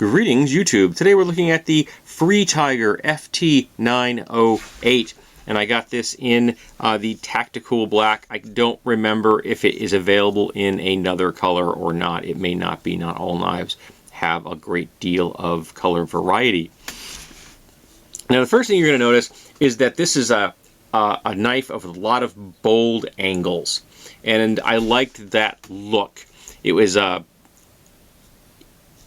Greetings YouTube. Today we're looking at the Free Tiger FT908 and I got this in the Tactical Black. I don't remember if it is available in another color or not. It may not be. Not all knives have a great deal of color variety. Now the first thing you're going to notice is that this is a knife of a lot of bold angles, and I liked that look. It was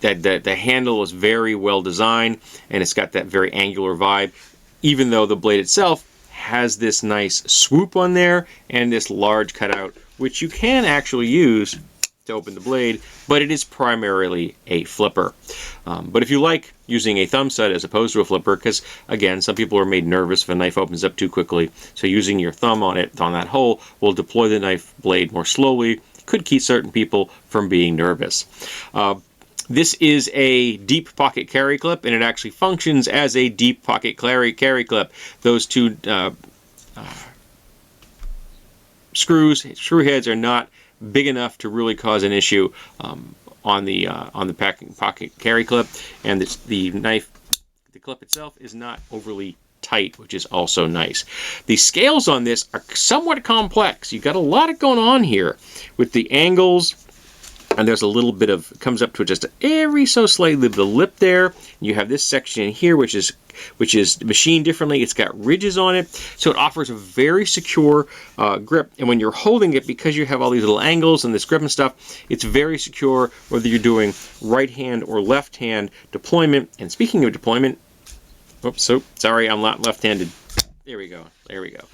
the handle is very well designed, and it's got that very angular vibe, even though the blade itself has this nice swoop on there and this large cutout, which you can actually use to open the blade, but it is primarily a flipper. But if you like using a thumb stud as opposed to a flipper, because again, some people are made nervous if a knife opens up too quickly, so using your thumb on it, on that hole, will deploy the knife blade more slowly, could keep certain people from being nervous. This is a deep pocket carry clip, and it actually functions as a deep pocket carry clip. Those two screw heads are not big enough to really cause an issue on the pocket carry clip, and the clip itself is not overly tight, which is also nice. The scales on this are somewhat complex. You've got a lot going on here with the angles. And there's a little bit of, comes up to just every so slightly the lip there. You have this section here, which is machined differently. It's got ridges on it, so it offers a very secure grip. And when you're holding it, because you have all these little angles and this grip and stuff, it's very secure whether you're doing right hand or left hand deployment. And speaking of deployment, oops, so sorry, I'm not left-handed. There we go. There we go.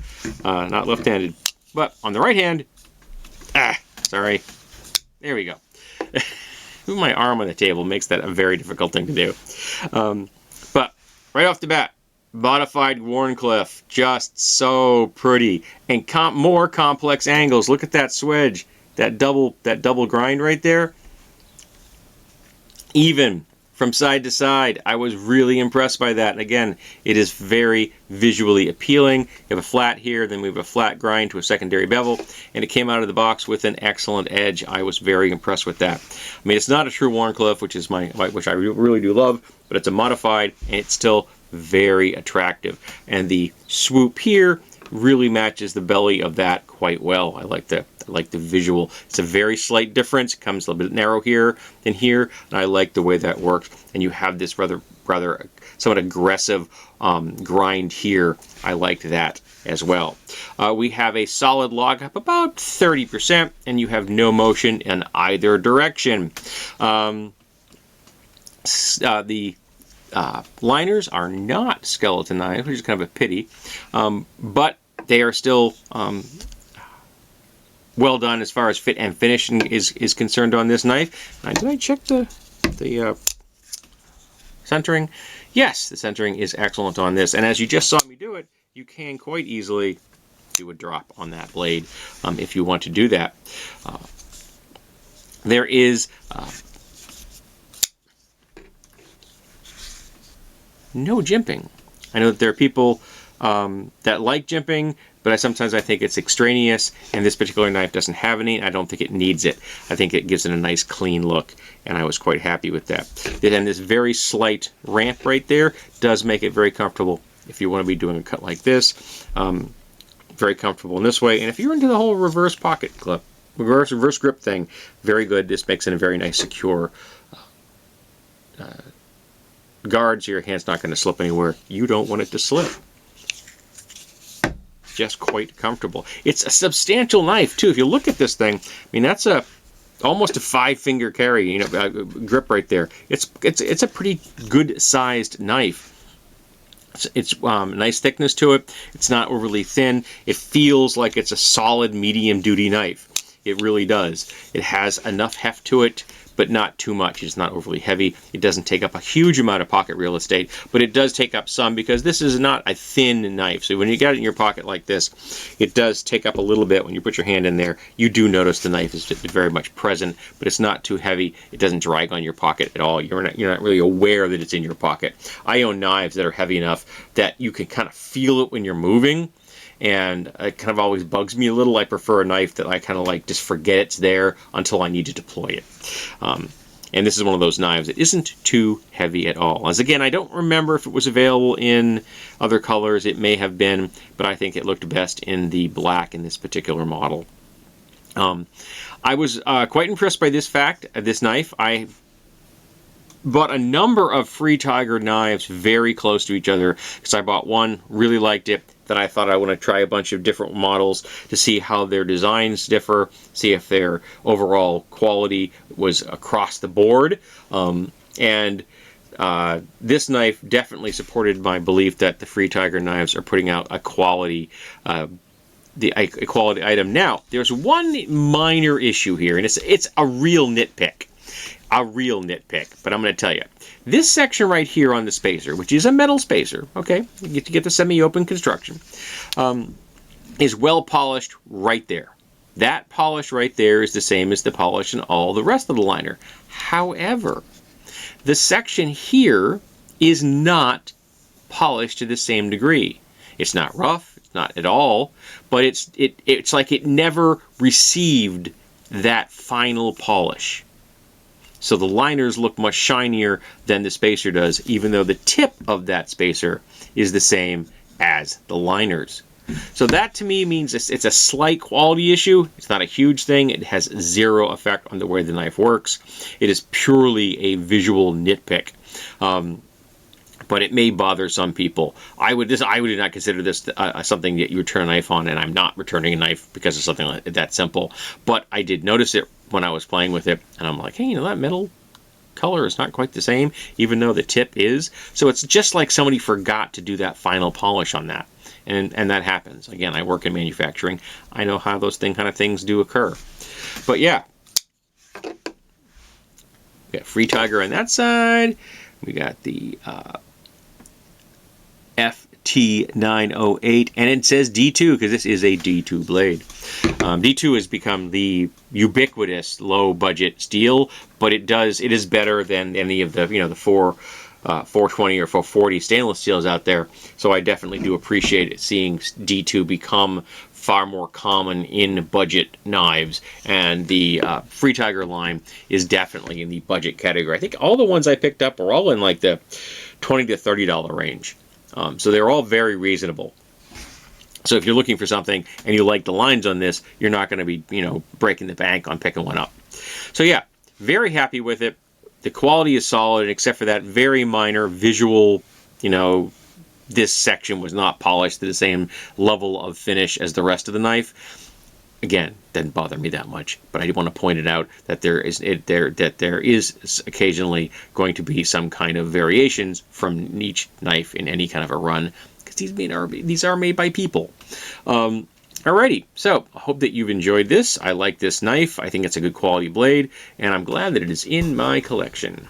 Not left-handed, but on the right hand. Sorry. There we go. Moving my arm on the table makes that a very difficult thing to do. But right off the bat, modified Wharncliffe, just so pretty, and more complex angles. Look at that swedge, that double grind right there. Even from side to side, I was really impressed by that. And again, it is very visually appealing. You have a flat here, then we have a flat grind to a secondary bevel, and it came out of the box with an excellent edge. I was very impressed with that. I mean, it's not a true Wharncliffe, which I really do love, but it's a modified, and it's still very attractive. And the swoop here really matches the belly of that quite well. I like the visual. It's a very slight difference. It comes a little bit narrow here than here, and I like the way that works. And you have this rather somewhat aggressive grind here. I liked that as well. We have a solid lock up about 30%, and you have no motion in either direction. The liners are not skeletonized, which is kind of a pity, but they are still well done as far as fit and finishing is concerned on this knife. Did I check the centering? Yes, the centering is excellent on this, and as you just saw me do it, you can quite easily do a drop on that blade if you want to do that. There is no jimping. I know that there are people that like jimping, but sometimes I think it's extraneous, and this particular knife doesn't have any. I don't think it needs it. I think it gives it a nice clean look, and I was quite happy with that. And this very slight ramp right there does make it very comfortable if you want to be doing a cut like this. Very comfortable in this way, and if you're into the whole reverse pocket clip, reverse grip thing, very good. This makes it a very nice, secure guard, so your hand's not going to slip anywhere you don't want it to slip. Just quite comfortable. It's a substantial knife too. If you look at this thing, I mean, that's almost a 5-finger carry, grip right there. It's a pretty good sized knife. It's nice thickness to it. It's not overly thin. It feels like it's a solid medium duty knife. It really does. It has enough heft to it, but not too much. It's not overly heavy. It doesn't take up a huge amount of pocket real estate, but it does take up some because this is not a thin knife. So when you got it in your pocket like this, it does take up a little bit. When you put your hand in there, you do notice the knife is very much present, but it's not too heavy. It doesn't drag on your pocket at all. You're not really aware that it's in your pocket. I own knives that are heavy enough that you can kind of feel it when you're moving, and it kind of always bugs me a little. I prefer a knife that I kind of like just forget it's there until I need to deploy it. And this is one of those knives that isn't too heavy at all. As again, I don't remember if it was available in other colors. It may have been, but I think it looked best in the black in this particular model. I was quite impressed by this knife. I bought a number of Free Tiger knives very close to each other because I bought one, really liked it. Then I thought I want to try a bunch of different models to see how their designs differ, see if their overall quality was across the board. This knife definitely supported my belief that the Free Tiger knives are putting out a quality quality item. Now, there's one minor issue here, and it's a real nitpick. But I'm going to tell you. This section right here on the spacer, which is a metal spacer, okay, you get the semi-open construction, is well polished right there. That polish right there is the same as the polish in all the rest of the liner. However, the section here is not polished to the same degree. It's not rough, it's not at all, but it's like it never received that final polish. So the liners look much shinier than the spacer does, even though the tip of that spacer is the same as the liners. So that to me means it's a slight quality issue. It's not a huge thing. It has zero effect on the way the knife works. It is purely a visual nitpick. But it may bother some people. I would not consider this something that you return a knife on, and I'm not returning a knife because of something like that simple. But I did notice it when I was playing with it, and I'm like, hey, that metal color is not quite the same, even though the tip is. So it's just like somebody forgot to do that final polish on that, and that happens. Again, I work in manufacturing. I know how those kind of things do occur. But yeah, we got Free Tiger on that side. We got the FT908, and it says D2 because this is a D2 blade. D2 has become the ubiquitous low-budget steel, but it is better than any of the the 420 or 440 stainless steels out there. So I definitely do appreciate seeing D2 become far more common in budget knives, and the Free Tiger line is definitely in the budget category. I think all the ones I picked up are all in like the $20 to $30 range. So they're all very reasonable. So if you're looking for something and you like the lines on this, you're not going to be, breaking the bank on picking one up. So yeah, very happy with it. The quality is solid, except for that very minor visual, this section was not polished to the same level of finish as the rest of the knife. Again, doesn't bother me that much, but I do want to point it out that there is occasionally going to be some kind of variations from each knife in any kind of a run, because these are made by people. Alrighty, so I hope that you've enjoyed this. I like this knife. I think it's a good quality blade, and I'm glad that it is in my collection.